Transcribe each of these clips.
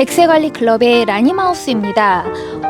백세관리클럽의 라니마우스입니다.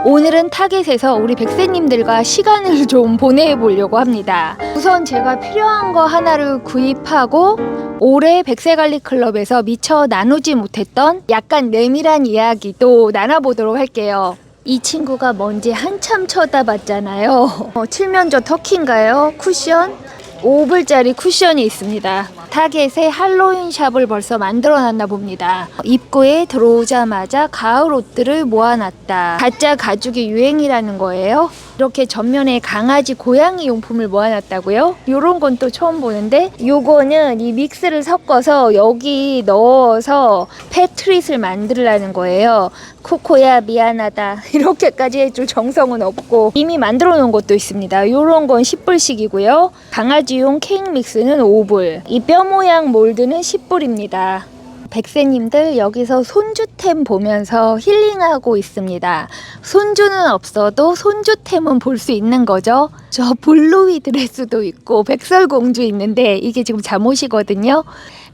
오늘은 타겟에서 우리 백세님들과 시간을 좀 보내보려고 합니다. 우선 제가 필요한 거 하나를 구입하고 올해 백세관리클럽에서 미처 나누지 못했던 약간 내밀한 이야기도 나눠보도록 할게요. 이 친구가 뭔지 한참 쳐다봤잖아요. 칠면조 터키인가요? 쿠션? 5불짜리 쿠션이 있습니다. 타겟에 할로윈 샵을 벌써 만들어놨나 봅니다. 입구에 들어오자마자 가을 옷들을 모아놨다. 가짜 가죽이 유행이라는 거예요. 이렇게 전면에 강아지 고양이 용품을 모아놨다고요? 요런 건 또 처음 보는데, 요거는 이 믹스를 섞어서 여기 넣어서 패트릿을 만들라는 거예요. 코코야 미안하다 이렇게까지 해줄 정성은 없고, 이미 만들어 놓은 것도 있습니다. 요런 건 10불씩이고요 강아지용 케이크 믹스는 5불, 이 뼈 모양 몰드는 10불입니다 백세님들 여기서 손주템 보면서 힐링하고 있습니다. 손주는 없어도 손주템은 볼 수 있는 거죠. 저 블루이 드레스도 있고 백설공주 있는데 이게 지금 잠옷이거든요.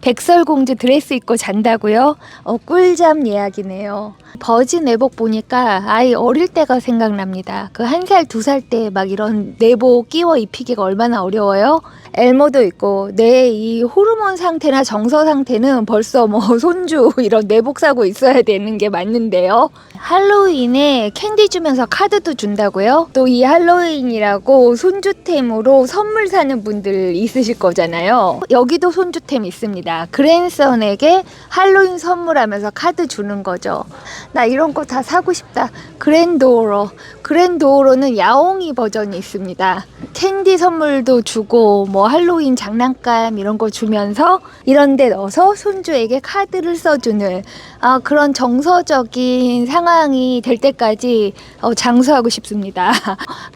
백설공주 드레스 입고 잔다고요? 꿀잠 예약이네요. 버즈 내복 보니까 아이 어릴 때가 생각납니다. 그 1살, 2살 때 막 이런 내복 끼워 입히기가 얼마나 어려워요? 엘모도 있고, 내 이 호르몬 상태나 정서 상태는 벌써 뭐 손주 이런 내복 사고 있어야 되는 게 맞는데요. 할로윈에 캔디 주면서 카드도 준다고요? 또 이 할로윈이라고 손주템으로 선물 사는 분들 있으실 거잖아요. 여기도 손주템 있습니다. 그랜선에게 할로윈 선물하면서 카드 주는 거죠. 나 이런 거 다 사고 싶다. 그랜도어로는 야옹이 버전이 있습니다. 캔디 선물도 주고 뭐 할로윈 장난감 이런 거 주면서 이런 데 넣어서 손주에게 카드를 써주는 그런 정서적인 상황이 될 때까지 장수하고 싶습니다.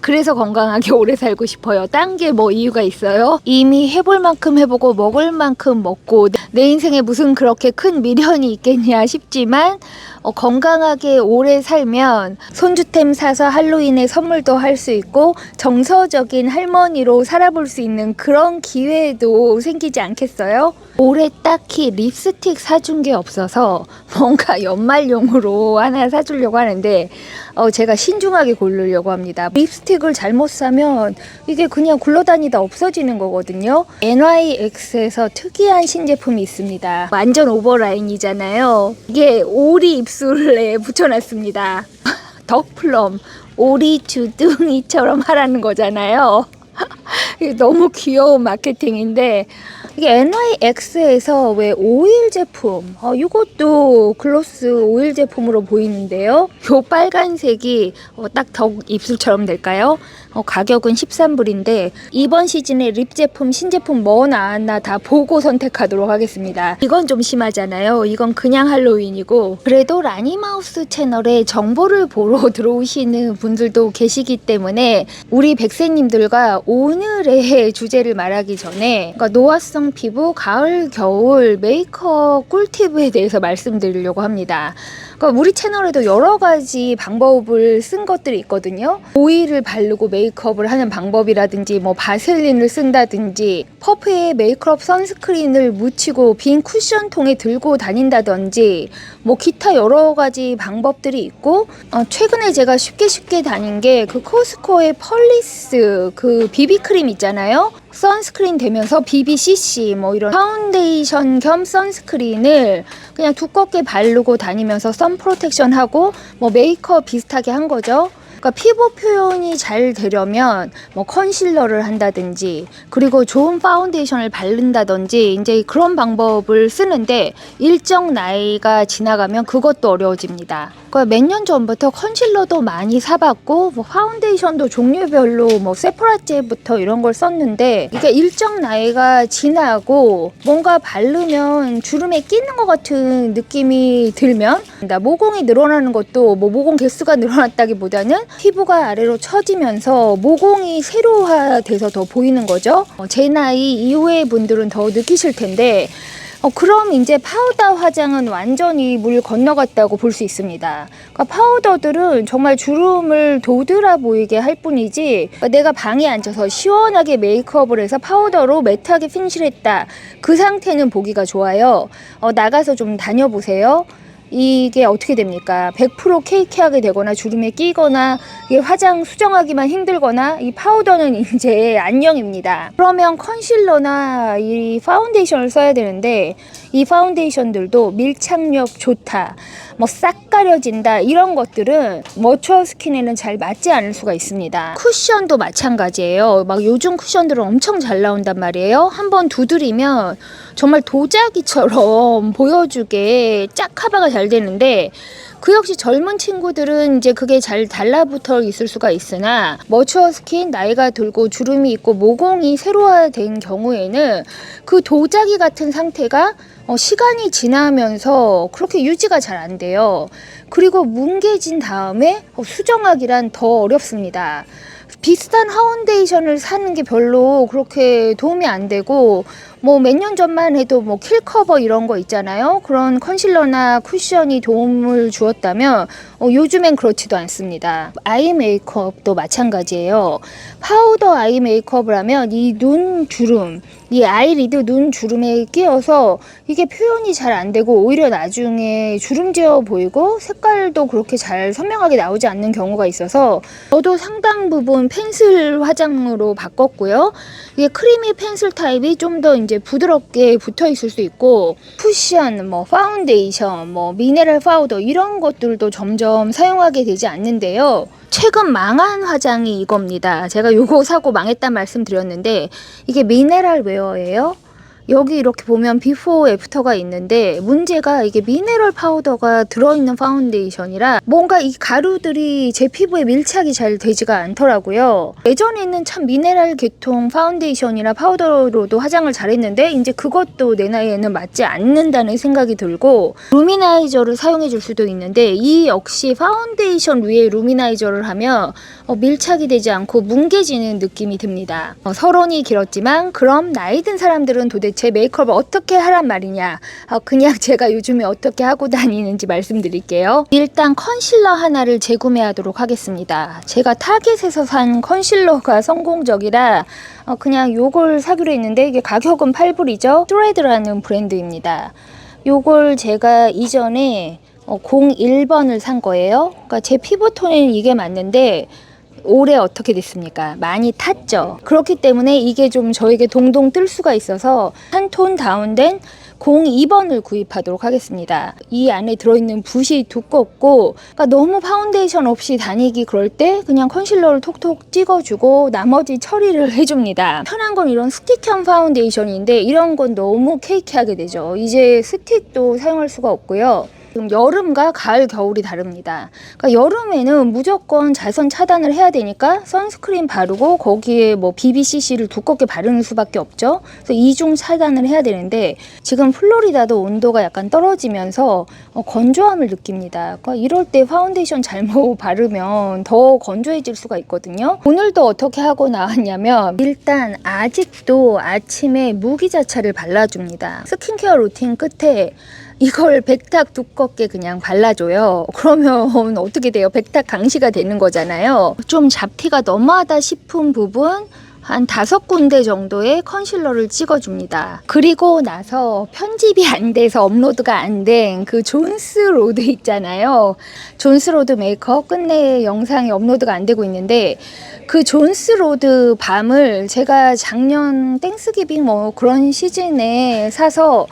그래서 건강하게 오래 살고 싶어요. 딴 게 뭐 이유가 있어요? 이미 해볼 만큼 해보고 먹을 만큼 먹고 내 인생에 무슨 그렇게 큰 미련이 있겠냐 싶지만, 건강하게 오래 살면 손주템 사서 할로윈에 선물도 할 수 있고 정서적인 할머니로 살아볼 수 있는 그런 기회도 생기지 않겠어요? 올해 딱히 립스틱 사준 게 없어서 뭔가 연말용으로 하나 사주려고 하는데, 제가 신중하게 고르려고 합니다. 립스틱을 잘못 사면 이게 그냥 굴러다니다 없어지는 거거든요. NYX에서 특이한 신제품이 있습니다. 완전 오버라인이잖아요. 이게 오리 입술에 붙여놨습니다. 덕플럼, 오리 주둥이처럼 하라는 거잖아요. 너무 귀여운 마케팅인데, 이게 NYX에서 왜 오일 제품, 이것도 글로스 오일 제품으로 보이는데요. 요 빨간색이 딱 덕 입술처럼 될까요? 가격은 13불인데 이번 시즌에 립 제품, 신제품 뭐 나왔나 다 보고 선택하도록 하겠습니다. 이건 좀 심하잖아요. 이건 그냥 할로윈이고, 그래도 라니마우스 채널에 정보를 보러 들어오시는 분들도 계시기 때문에 우리 백세님들과 오늘의 주제를 말하기 전에, 그러니까 노화성 피부, 가을, 겨울 메이크업 꿀팁에 대해서 말씀드리려고 합니다. 그러니까 우리 채널에도 여러 가지 방법을 쓴 것들이 있거든요. 오일을 바르고 메이크업을 하는 방법이라든지, 뭐 바셀린을 쓴다든지, 퍼프에 메이크업 선스크린을 묻히고 빈 쿠션통에 들고 다닌다든지, 뭐 기타 여러 가지 방법들이 있고, 최근에 제가 쉽게 다닌 게 그 코스코의 펄리스 그 비비크림 있잖아요. 선스크린 되면서 BBCC 뭐 이런 파운데이션 겸 선스크린을 그냥 두껍게 바르고 다니면서 선 프로텍션 하고 뭐 메이크업 비슷하게 한 거죠. 그러니까 피부 표현이 잘 되려면 뭐 컨실러를 한다든지, 그리고 좋은 파운데이션을 바른다든지, 이제 그런 방법을 쓰는데 일정 나이가 지나가면 그것도 어려워집니다. 그러니까 몇 년 전부터 컨실러도 많이 사봤고, 뭐 파운데이션도 종류별로 뭐 세포라제부터 이런 걸 썼는데, 이게 일정 나이가 지나고 뭔가 바르면 주름에 끼는 것 같은 느낌이 들면, 모공이 늘어나는 것도 뭐 모공 개수가 늘어났다기보다는 피부가 아래로 처지면서 모공이 세로화돼서 더 보이는 거죠. 제 나이 이후의 분들은 더 느끼실 텐데, 그럼 이제 파우더 화장은 완전히 물 건너갔다고 볼 수 있습니다. 그러니까 파우더들은 정말 주름을 돋으라 보이게 할 뿐이지, 그러니까 내가 방에 앉아서 시원하게 메이크업을 해서 파우더로 매트하게 피니시를 했다, 그 상태는 보기가 좋아요. 나가서 좀 다녀보세요. 이게 어떻게 됩니까? 100% 케이키하게 되거나 주름에 끼거나 이게 화장 수정하기만 힘들거나 이 파우더는 이제 안녕입니다. 그러면 컨실러나 이 파운데이션을 써야 되는데 이 파운데이션들도 밀착력 좋다, 뭐 싹 가려진다 이런 것들은 머추어 스킨에는 잘 맞지 않을 수가 있습니다. 쿠션도 마찬가지예요. 막 요즘 쿠션들은 엄청 잘 나온단 말이에요. 한번 두드리면 정말 도자기처럼 보여주게 쫙 커버가 잘 되는데 그 역시 젊은 친구들은 이제 그게 잘 달라붙어 있을 수가 있으나 머추어 스킨, 나이가 들고 주름이 있고 모공이 세로화된 경우에는 그 도자기 같은 상태가 시간이 지나면서 그렇게 유지가 잘 안 돼요. 그리고 뭉개진 다음에 수정하기란 더 어렵습니다. 비슷한 파운데이션을 사는 게 별로 그렇게 도움이 안 되고 뭐 몇 년 전만 해도 뭐 킬커버 이런 거 있잖아요. 그런 컨실러나 쿠션이 도움을 주었다면 요즘엔 그렇지도 않습니다. 아이 메이크업도 마찬가지예요. 파우더 아이 메이크업을 하면 이 눈 주름, 이 아이리드 눈 주름에 끼어서 이게 표현이 잘 안 되고 오히려 나중에 주름지어 보이고 색깔도 그렇게 잘 선명하게 나오지 않는 경우가 있어서 저도 상당 부분 펜슬 화장으로 바꿨고요. 이게 크리미 펜슬 타입이 좀 더 이제 부드럽게 붙어 있을 수 있고 쿠션, 뭐 파운데이션, 뭐 미네랄 파우더 이런 것들도 점점 사용하게 되지 않는데요. 최근 망한 화장이 이겁니다. 제가 요거 사고 망했단 말씀 드렸는데 이게 미네랄 웨어예요. 여기 이렇게 보면 비포 애프터가 있는데 문제가 이게 미네랄 파우더가 들어있는 파운데이션이라 뭔가 이 가루들이 제 피부에 밀착이 잘 되지가 않더라고요. 예전에는 참 미네랄 계통 파운데이션이나 파우더로도 화장을 잘했는데 이제 그것도 내 나이에는 맞지 않는다는 생각이 들고 루미나이저를 사용해 줄 수도 있는데 이 역시 파운데이션 위에 루미나이저를 하면 밀착이 되지 않고 뭉개지는 느낌이 듭니다. 서론이 길었지만 그럼 나이 든 사람들은 도대체 메이크업을 어떻게 하란 말이냐, 그냥 제가 요즘에 어떻게 하고 다니는지 말씀드릴게요. 일단 컨실러 하나를 재구매하도록 하겠습니다. 제가 타겟에서 산 컨실러가 성공적이라 그냥 요걸 사기로 했는데 이게 가격은 8불이죠. 스트레드라는 브랜드입니다. 요걸 제가 이전에 01번을 산 거예요. 그러니까 제 피부톤에는 이게 맞는데 올해 어떻게 됐습니까? 많이 탔죠. 그렇기 때문에 이게 좀 저에게 동동 뜰 수가 있어서 한 톤 다운된 02번을 구입하도록 하겠습니다. 이 안에 들어있는 붓이 두껍고 그러니까 너무 파운데이션 없이 다니기 그럴 때 그냥 컨실러를 톡톡 찍어주고 나머지 처리를 해줍니다. 편한 건 이런 스틱형 파운데이션인데 이런 건 너무 케이키하게 되죠. 이제 스틱도 사용할 수가 없고요. 지금 여름과 가을, 겨울이 다릅니다. 그러니까 여름에는 무조건 자외선 차단을 해야 되니까 선스크린 바르고 거기에 뭐 BBCC를 두껍게 바르는 수밖에 없죠. 그래서 이중 차단을 해야 되는데 지금 플로리다도 온도가 약간 떨어지면서 건조함을 느낍니다. 그러니까 이럴 때 파운데이션 잘못 바르면 더 건조해질 수가 있거든요. 오늘도 어떻게 하고 나왔냐면 일단 아직도 아침에 무기자차를 발라줍니다. 스킨케어 루틴 끝에 이걸 백탁 두껍게 그냥 발라줘요. 그러면 어떻게 돼요? 백탁 강시가 되는 거잖아요. 좀 잡티가 너무하다 싶은 부분 한 5군데 정도의 컨실러를 찍어줍니다. 그리고 나서 편집이 안 돼서 업로드가 안 된 그 존스 로드 있잖아요. 존스 로드 메이크업 끝내 영상이 업로드가 안 되고 있는데 그 존스 로드 밤을 제가 작년 땡스기빙 뭐 그런 시즌에 사서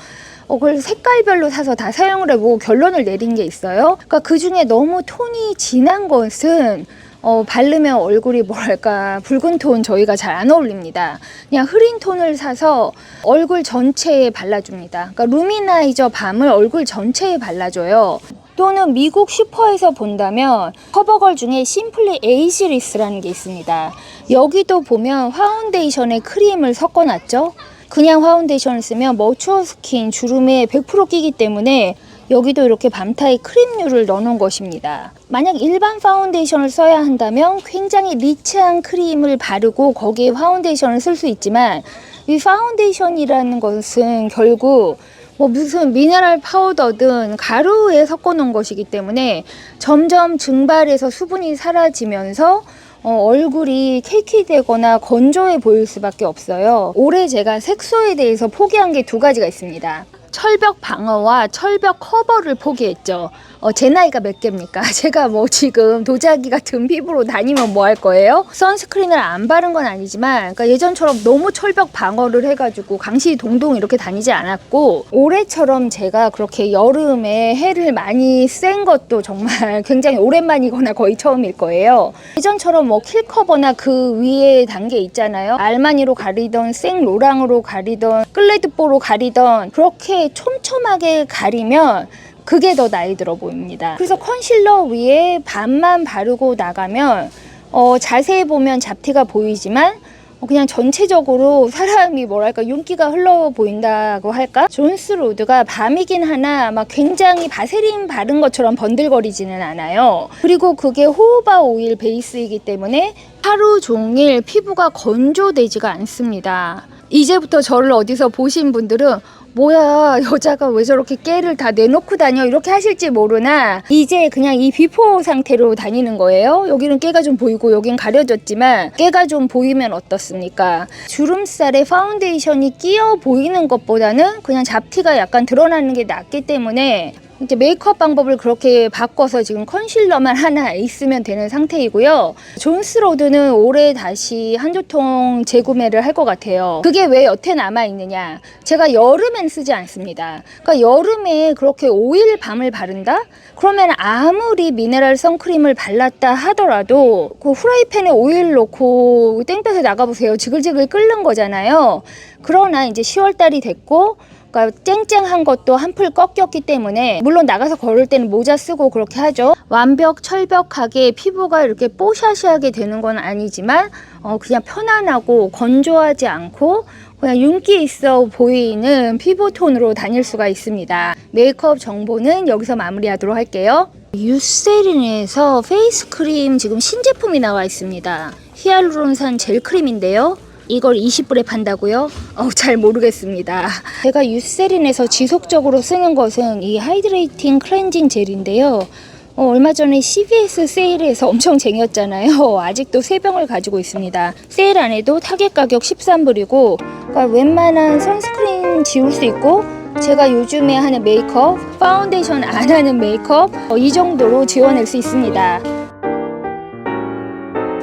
그걸 색깔별로 사서 다 사용을 해보고 결론을 내린 게 있어요. 그러니까 그 중에 너무 톤이 진한 것은 바르면 얼굴이 뭐랄까 붉은 톤 저희가 잘 안 어울립니다. 그냥 흐린 톤을 사서 얼굴 전체에 발라줍니다. 그러니까 루미나이저 밤을 얼굴 전체에 발라줘요. 또는 미국 슈퍼에서 본다면 커버걸 중에 심플리 에이지리스라는 게 있습니다. 여기도 보면 파운데이션에 크림을 섞어놨죠. 그냥 파운데이션을 쓰면 머추어 스킨 주름에 100% 끼기 때문에 여기도 이렇게 밤타입 크림류를 넣어놓은 것입니다. 만약 일반 파운데이션을 써야 한다면 굉장히 리치한 크림을 바르고 거기에 파운데이션을 쓸 수 있지만 이 파운데이션이라는 것은 결국 뭐 무슨 미네랄 파우더든 가루에 섞어 놓은 것이기 때문에 점점 증발해서 수분이 사라지면서 얼굴이 케이키되거나 건조해 보일 수밖에 없어요. 올해 제가 색소에 대해서 포기한 게 2가지가 있습니다. 철벽 방어와 철벽 커버를 포기했죠. 제 나이가 몇 개입니까? 제가 뭐 지금 도자기 같은 피부로 다니면 뭐 할 거예요? 선스크린을 안 바른 건 아니지만 그러니까 예전처럼 너무 철벽 방어를 해가지고 강시 동동 이렇게 다니지 않았고, 올해처럼 제가 그렇게 여름에 해를 많이 쐰 것도 정말 굉장히 오랜만이거나 거의 처음일 거예요. 예전처럼 뭐 킬커버나 그 위에 단계 있잖아요. 알마니로 가리던 생로랑으로 가리던 클레드뽀로 가리던 그렇게 촘촘하게 가리면 그게 더 나이 들어 보입니다. 그래서 컨실러 위에 반만 바르고 나가면 자세히 보면 잡티가 보이지만 그냥 전체적으로 사람이 뭐랄까 윤기가 흘러 보인다고 할까? 존스 로드가 밤이긴 하나 막 굉장히 바세린 바른 것처럼 번들거리지는 않아요. 그리고 그게 호호바 오일 베이스이기 때문에 하루 종일 피부가 건조되지가 않습니다. 이제부터 저를 어디서 보신 분들은 뭐야 여자가 왜 저렇게 깨를 다 내놓고 다녀 이렇게 하실지 모르나, 이제 그냥 이 비포 상태로 다니는 거예요. 여기는 깨가 좀 보이고 여긴 가려졌지만 깨가 좀 보이면 어떻습니까? 주름살에 파운데이션이 끼어 보이는 것보다는 그냥 잡티가 약간 드러나는 게 낫기 때문에 이제 메이크업 방법을 그렇게 바꿔서 지금 컨실러만 하나 있으면 되는 상태이고요. 존스 로드는 올해 다시 한 조통 재구매를 할 것 같아요. 그게 왜 여태 남아있느냐, 제가 여름엔 쓰지 않습니다. 그러니까 여름에 그렇게 오일 밤을 바른다? 그러면 아무리 미네랄 선크림을 발랐다 하더라도 그 후라이팬에 오일 넣고 땡볕에 나가보세요. 지글지글 끓는 거잖아요. 그러나 이제 10월달이 됐고 그러니까 쨍쨍한 것도 한풀 꺾였기 때문에, 물론 나가서 걸을 때는 모자 쓰고 그렇게 하죠. 완벽 철벽하게 피부가 이렇게 뽀샤시하게 되는 건 아니지만 그냥 편안하고 건조하지 않고 그냥 윤기 있어 보이는 피부톤으로 다닐 수가 있습니다. 메이크업 정보는 여기서 마무리하도록 할게요. 유세린에서 페이스크림 지금 신제품이 나와 있습니다. 히알루론산 젤크림인데요. 이걸 20불에 판다고요? 잘 모르겠습니다. 제가 유세린에서 지속적으로 쓰는 것은 이 하이드레이팅 클렌징 젤인데요. 얼마 전에 CVS 세일에서 엄청 쟁였잖아요. 아직도 3병을 가지고 있습니다. 세일 안에도 타겟 가격 13불이고 그러니까 웬만한 선스크린 지울 수 있고, 제가 요즘에 하는 메이크업, 파운데이션 안 하는 메이크업 이 정도로 지워낼 수 있습니다.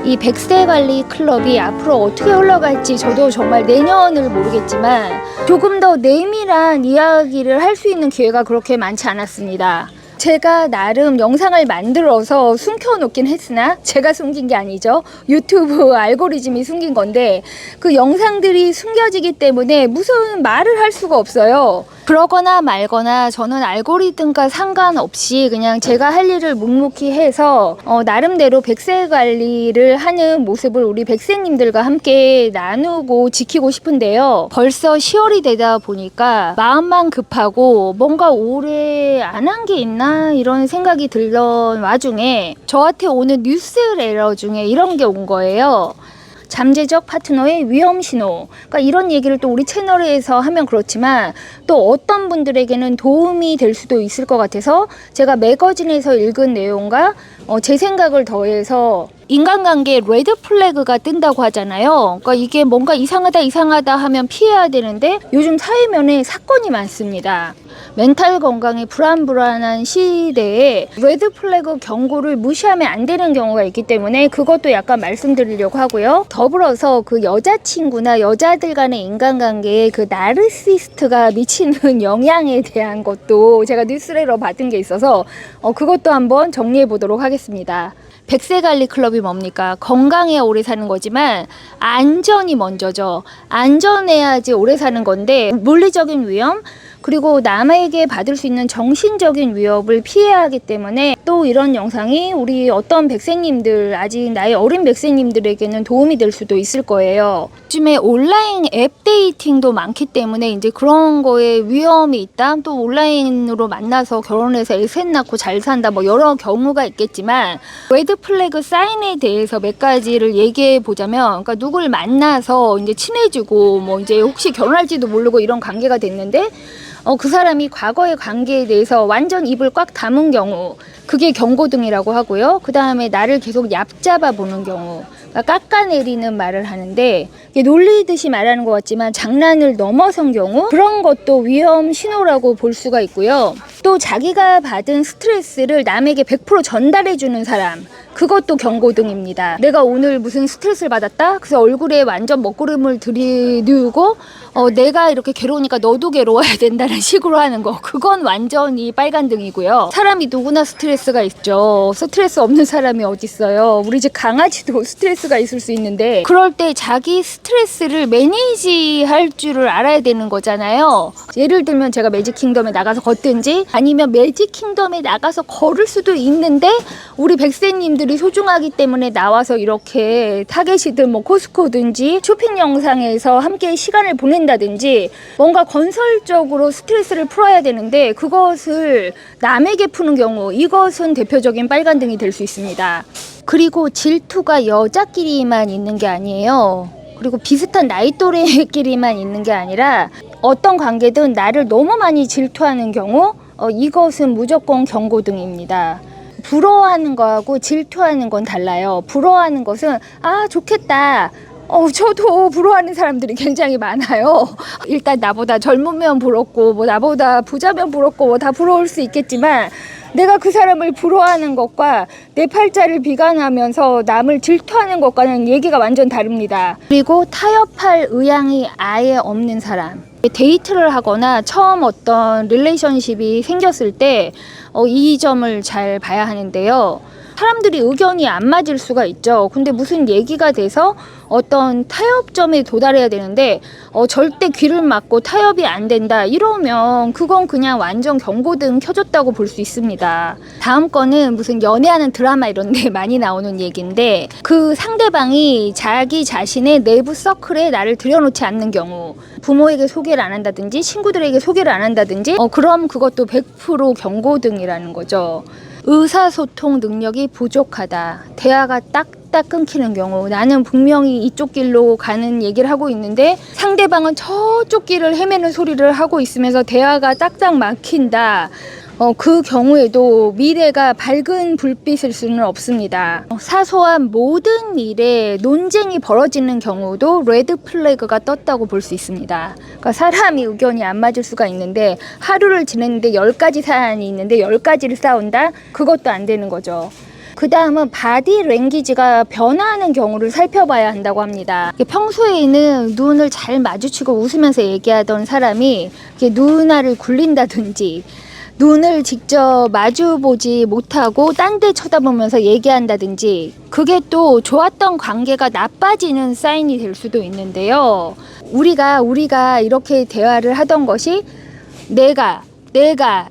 이 100세 관리 클럽이 앞으로 어떻게 흘러갈지 저도 정말 내년을 모르겠지만 조금 더 내밀한 이야기를 할 수 있는 기회가 그렇게 많지 않았습니다. 제가 나름 영상을 만들어서 숨겨놓긴 했으나 제가 숨긴 게 아니죠. 유튜브 알고리즘이 숨긴 건데 그 영상들이 숨겨지기 때문에 무슨 말을 할 수가 없어요. 그러거나 말거나 저는 알고리즘과 상관없이 그냥 제가 할 일을 묵묵히 해서 나름대로 100세 관리를 하는 모습을 우리 100세님들과 함께 나누고 지키고 싶은데요. 벌써 10월이 되다 보니까 마음만 급하고 뭔가 올해 안 한 게 있나 이런 생각이 들던 와중에 저한테 오는 뉴스레터 중에 이런 게 온 거예요. 잠재적 파트너의 위험 신호. 그러니까 이런 얘기를 또 우리 채널에서 하면 그렇지만 또 어떤 분들에게는 도움이 될 수도 있을 것 같아서 제가 매거진에서 읽은 내용과 제 생각을 더해서, 인간관계에 레드 플래그가 뜬다고 하잖아요. 그러니까 이게 뭔가 이상하다 하면 피해야 되는데 요즘 사회면에 사건이 많습니다. 멘탈 건강이 불안한 시대에 레드 플래그 경고를 무시하면 안 되는 경우가 있기 때문에 그것도 약간 말씀드리려고 하고요. 더불어서 그 여자친구나 여자들 간의 인간관계에 그 나르시스트가 미치는 영향에 대한 것도 제가 뉴스레터 받은 게 있어서 그것도 한번 정리해 보도록 하겠습니다. 100세 관리 클럽이 뭡니까? 건강해야 오래 사는 거지만 안전이 먼저죠. 안전해야지 오래 사는 건데 물리적인 위험, 그리고 남에게 받을 수 있는 정신적인 위협을 피해야 하기 때문에 또 이런 영상이 우리 어떤 백세님들, 아직 나이 어린 백세님들에게는 도움이 될 수도 있을 거예요. 요즘에 온라인 앱 데이팅도 많기 때문에 이제 그런 거에 위험이 있다. 또 온라인으로 만나서 결혼해서 애 낳고 잘 산다. 뭐 여러 경우가 있겠지만 레드 플래그 사인에 대해서 몇 가지를 얘기해 보자면, 그러니까 누굴 만나서 이제 친해지고 뭐 이제 혹시 결혼할지도 모르고 이런 관계가 됐는데 그 사람이 과거의 관계에 대해서 완전 입을 꽉 다문 경우, 그게 경고등이라고 하고요. 그 다음에 나를 계속 얕잡아 보는 경우, 깎아내리는 말을 하는데, 이게 놀리듯이 말하는 것 같지만 장난을 넘어선 경우, 그런 것도 위험 신호라고 볼 수가 있고요. 또 자기가 받은 스트레스를 남에게 100% 전달해주는 사람, 그것도 경고등입니다. 내가 오늘 무슨 스트레스를 받았다? 그래서 얼굴에 완전 먹구름을 들이누고 내가 이렇게 괴로우니까 너도 괴로워야 된다는 식으로 하는 거, 그건 완전히 빨간등이고요. 사람이 누구나 스트레스가 있죠. 스트레스 없는 사람이 어디 있어요. 우리 집 강아지도 스트레스가 있을 수 있는데, 그럴 때 자기 스트레스를 매니지할 줄을 알아야 되는 거잖아요. 예를 들면 제가 매직킹덤에 나가서 걷든지 아니면 매직킹덤에 나가서 걸을 수도 있는데, 우리 백세님들이 소중하기 때문에 나와서 이렇게 타겟이든 뭐 코스코든지 쇼핑 영상에서 함께 시간을 보낸다든지 뭔가 건설적으로 스트레스를 풀어야 되는데, 그것을 남에게 푸는 경우, 이것은 대표적인 빨간등이 될 수 있습니다. 그리고 질투가 여자끼리만 있는 게 아니에요. 그리고 비슷한 나이 또래끼리만 있는 게 아니라 어떤 관계든 나를 너무 많이 질투하는 경우, 이것은 무조건 경고등입니다. 부러워하는 거하고 질투하는 건 달라요. 부러워하는 것은 좋겠다. 저도 부러워하는 사람들이 굉장히 많아요. 일단 나보다 젊으면 부럽고 뭐 나보다 부자면 부럽고 뭐 다 부러울 수 있겠지만, 내가 그 사람을 부러워하는 것과 내 팔자를 비관하면서 남을 질투하는 것과는 얘기가 완전 다릅니다. 그리고 타협할 의향이 아예 없는 사람, 데이트를 하거나 처음 어떤 릴레이션십이 생겼을 때 이 점을 잘 봐야 하는데요. 사람들이 의견이 안 맞을 수가 있죠. 근데 무슨 얘기가 돼서 어떤 타협점에 도달해야 되는데 절대 귀를 막고 타협이 안 된다 이러면 그건 그냥 완전 경고등 켜줬다고 볼 수 있습니다. 다음 거는 무슨 연애하는 드라마 이런 데 많이 나오는 얘기인데, 그 상대방이 자기 자신의 내부 서클에 나를 들여놓지 않는 경우, 부모에게 소개를 안 한다든지 친구들에게 소개를 안 한다든지 그럼 그것도 100% 경고등이라는 거죠. 의사소통 능력이 부족하다. 대화가 딱딱 끊기는 경우, 나는 분명히 이쪽 길로 가는 얘기를 하고 있는데 상대방은 저쪽 길을 헤매는 소리를 하고 있으면서 대화가 딱딱 막힌다. 그 경우에도 미래가 밝은 불빛일 수는 없습니다. 사소한 모든 일에 논쟁이 벌어지는 경우도 레드 플래그가 떴다고 볼 수 있습니다. 그러니까 사람이 의견이 안 맞을 수가 있는데, 하루를 지냈는데 10가지 사안이 있는데 10가지를 싸운다? 그것도 안 되는 거죠. 그 다음은 바디 랭귀지가 변화하는 경우를 살펴봐야 한다고 합니다. 평소에는 눈을 잘 마주치고 웃으면서 얘기하던 사람이 눈알을 굴린다든지, 눈을 직접 마주보지 못하고 딴 데 쳐다보면서 얘기한다든지, 그게 또 좋았던 관계가 나빠지는 사인이 될 수도 있는데요. 우리가 이렇게 대화를 하던 것이 내가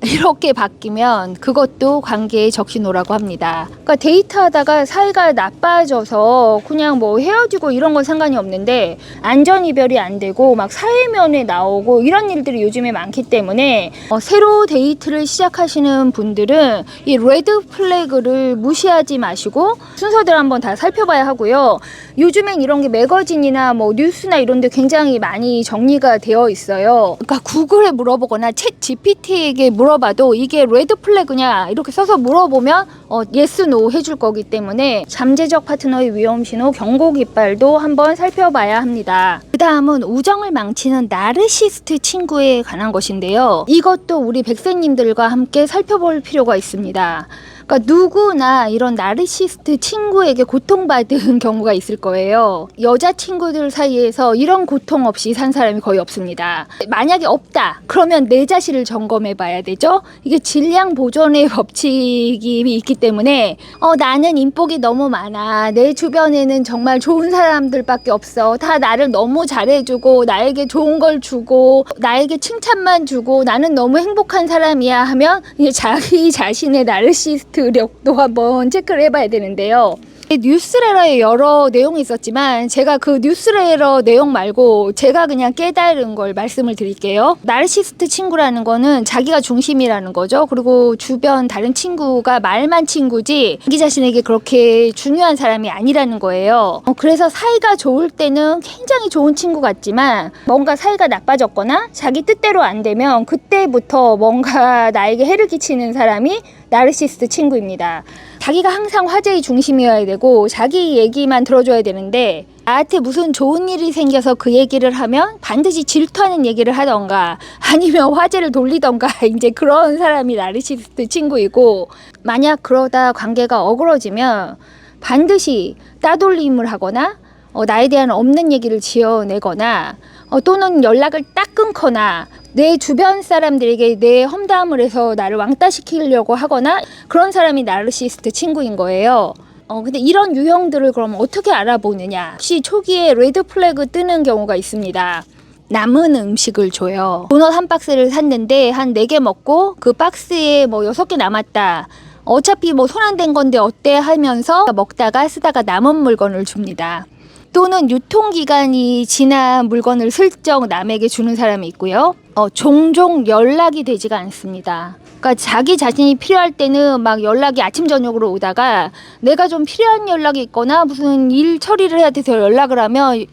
이렇게 바뀌면 그것도 관계의 적신호라고 합니다. 그러니까 데이트하다가 사이가 나빠져서 그냥 뭐 헤어지고 이런 건 상관이 없는데, 안전이별이 안 되고 막 사회면에 나오고 이런 일들이 요즘에 많기 때문에 새로 데이트를 시작하시는 분들은 이 레드 플래그를 무시하지 마시고 순서들 한번 다 살펴봐야 하고요. 요즘엔 이런 게 매거진이나 뭐 뉴스나 이런 데 굉장히 많이 정리가 되어 있어요. 그러니까 구글에 물어보거나 챗 GPT에게 물어봐도 이게 레드 플래그냐 이렇게 써서 물어보면 예스 노 해줄 거기 때문에 잠재적 파트너의 위험 신호 경고 깃발도 한번 살펴봐야 합니다. 그 다음은 우정을 망치는 나르시스트 친구에 관한 것인데요. 이것도 우리 백세님들과 함께 살펴볼 필요가 있습니다. 그러니까 누구나 이런 나르시스트 친구에게 고통받은 경우가 있을 거예요. 여자친구들 사이에서 이런 고통 없이 산 사람이 거의 없습니다. 만약에 없다 그러면 내 자신을 점검해 봐야 되죠. 이게 질량 보존의 법칙이 있기 때문에 나는 인복이 너무 많아, 내 주변에는 정말 좋은 사람들밖에 없어, 다 나를 너무 잘해주고 나에게 좋은 걸 주고 나에게 칭찬만 주고 나는 너무 행복한 사람이야 하면 이제 자기 자신의 나르시스트 력도 한번 체크를 해봐야 되는데요. 뉴스레터에 여러 내용이 있었지만 제가 그 뉴스레터 내용 말고 제가 그냥 깨달은 걸 말씀을 드릴게요. 나르시스트 친구라는 거는 자기가 중심이라는 거죠. 그리고 주변 다른 친구가 말만 친구지 자기 자신에게 그렇게 중요한 사람이 아니라는 거예요. 그래서 사이가 좋을 때는 굉장히 좋은 친구 같지만 뭔가 사이가 나빠졌거나 자기 뜻대로 안 되면 그때부터 뭔가 나에게 해를 끼치는 사람이 나르시스트 친구입니다. 자기가 항상 화제의 중심이어야 되고 자기 얘기만 들어줘야 되는데, 나한테 무슨 좋은 일이 생겨서 그 얘기를 하면 반드시 질투하는 얘기를 하던가 아니면 화제를 돌리던가 이제 그런 사람이 나르시시스트 친구이고, 만약 그러다 관계가 어그러지면 반드시 따돌림을 하거나 나에 대한 없는 얘기를 지어내거나 또는 연락을 딱 끊거나 내 주변 사람들에게 내 험담을 해서 나를 왕따시키려고 하거나, 그런 사람이 나르시시스트 친구인 거예요. 근데 이런 유형들을 그럼 어떻게 알아보느냐? 혹시 초기에 레드 플래그 뜨는 경우가 있습니다. 남은 음식을 줘요. 도넛 한 박스를 샀는데 한 4개 먹고 그 박스에 뭐 6개 남았다. 어차피 뭐 손 안 댄 건데 어때 하면서 먹다가 쓰다가 남은 물건을 줍니다. 또는 유통기간이 지난 물건을 슬쩍 남에게 주는 사람이 있고요. 종종 연락이 되지가 않습니다. 그러니까 자기 자신이 필요할 때는 막 연락이 아침 저녁으로 오다가 내가 좀 필요한 연락이 있거나 무슨 일 처리를 해야 돼서 연락을 하면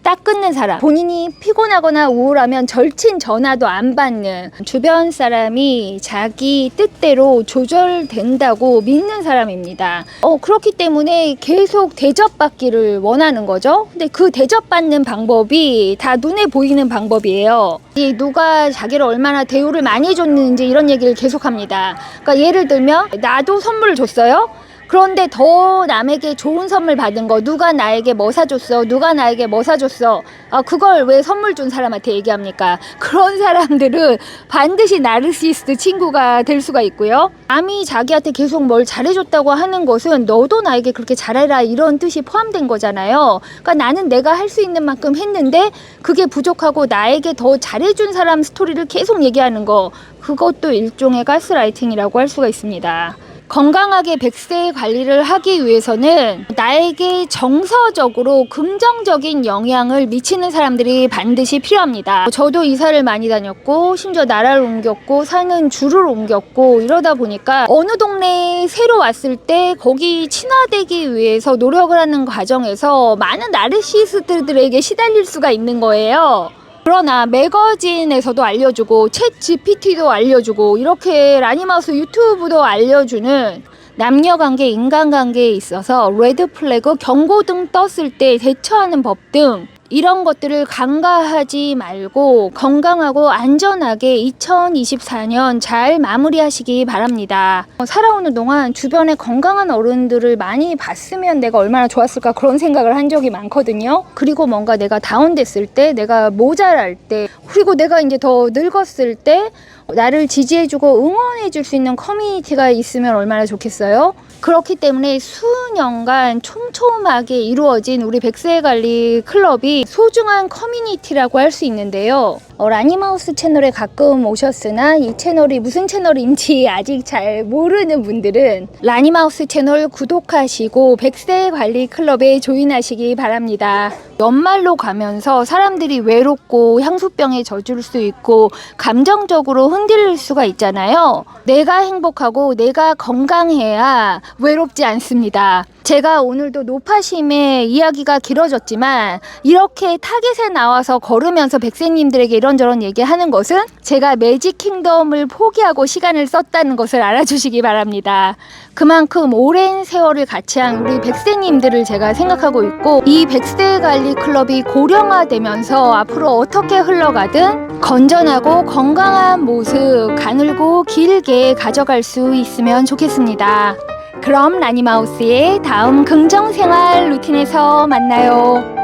딱 끊는 사람, 본인이 피곤하거나 우울하면 절친 전화도 안 받는, 주변 사람이 자기 뜻대로 조절된다고 믿는 사람입니다. 그렇기 때문에 계속 대접받기를 원하는 거죠. 근데 그 대접받는 방법이 다 눈에 보이는 방법이에요. 누가 자기를 얼마나 대우를 많이 줬는지 이런 얘기를 계속합니다. 그러니까 예를 들면 나도 선물을 줬어요. 그런데 더 남에게 좋은 선물 받은 거, 누가 나에게 뭐 사줬어, 누가 나에게 뭐 사줬어, 그걸 왜 선물 준 사람한테 얘기합니까? 그런 사람들은 반드시 나르시시스트 친구가 될 수가 있고요. 남이 자기한테 계속 뭘 잘해줬다고 하는 것은 너도 나에게 그렇게 잘해라 이런 뜻이 포함된 거잖아요. 그러니까 나는 내가 할 수 있는 만큼 했는데 그게 부족하고 나에게 더 잘해준 사람 스토리를 계속 얘기하는 거, 그것도 일종의 가스라이팅이라고 할 수가 있습니다. 건강하게 100세 관리를 하기 위해서는 나에게 정서적으로 긍정적인 영향을 미치는 사람들이 반드시 필요합니다. 저도 이사를 많이 다녔고 심지어 나라를 옮겼고 사는 주를 옮겼고 이러다 보니까 어느 동네에 새로 왔을 때 거기 친화되기 위해서 노력을 하는 과정에서 많은 나르시시스트들에게 시달릴 수가 있는 거예요. 그러나 매거진에서도 알려주고 챗 GPT도 알려주고 이렇게 라니마우스 유튜브도 알려주는 남녀관계, 인간관계에 있어서 레드 플래그 경고등 떴을 때 대처하는 법 등 이런 것들을 간과하지 말고 건강하고 안전하게 2024년 잘 마무리하시기 바랍니다. 살아오는 동안 주변에 건강한 어른들을 많이 봤으면 내가 얼마나 좋았을까 그런 생각을 한 적이 많거든요. 그리고 뭔가 내가 다운됐을 때, 내가 모자랄 때, 그리고 내가 이제 더 늙었을 때 나를 지지해주고 응원해줄 수 있는 커뮤니티가 있으면 얼마나 좋겠어요? 그렇기 때문에 수년간 촘촘하게 이루어진 우리 100세 관리 클럽이 소중한 커뮤니티라고 할 수 있는데요. 라니마우스 채널에 가끔 오셨으나 이 채널이 무슨 채널인지 아직 잘 모르는 분들은 라니마우스 채널 구독하시고 100세 관리 클럽에 조인하시기 바랍니다. 연말로 가면서 사람들이 외롭고 향수병에 젖을 수 있고 감정적으로 흔들릴 수가 있잖아요. 내가 행복하고 내가 건강해야 외롭지 않습니다. 제가 오늘도 노파심의 이야기가 길어졌지만 이렇게 타겟에 나와서 걸으면서 백세님들에게 이런저런 얘기하는 것은 제가 매직 킹덤을 포기하고 시간을 썼다는 것을 알아주시기 바랍니다. 그만큼 오랜 세월을 같이 한 우리 백세님들을 제가 생각하고 있고, 이 100세 관리 클럽이 고령화되면서 앞으로 어떻게 흘러가든 건전하고 건강한 모습 가늘고 길게 가져갈 수 있으면 좋겠습니다. 그럼 라니마우스의 다음 긍정생활 루틴에서 만나요.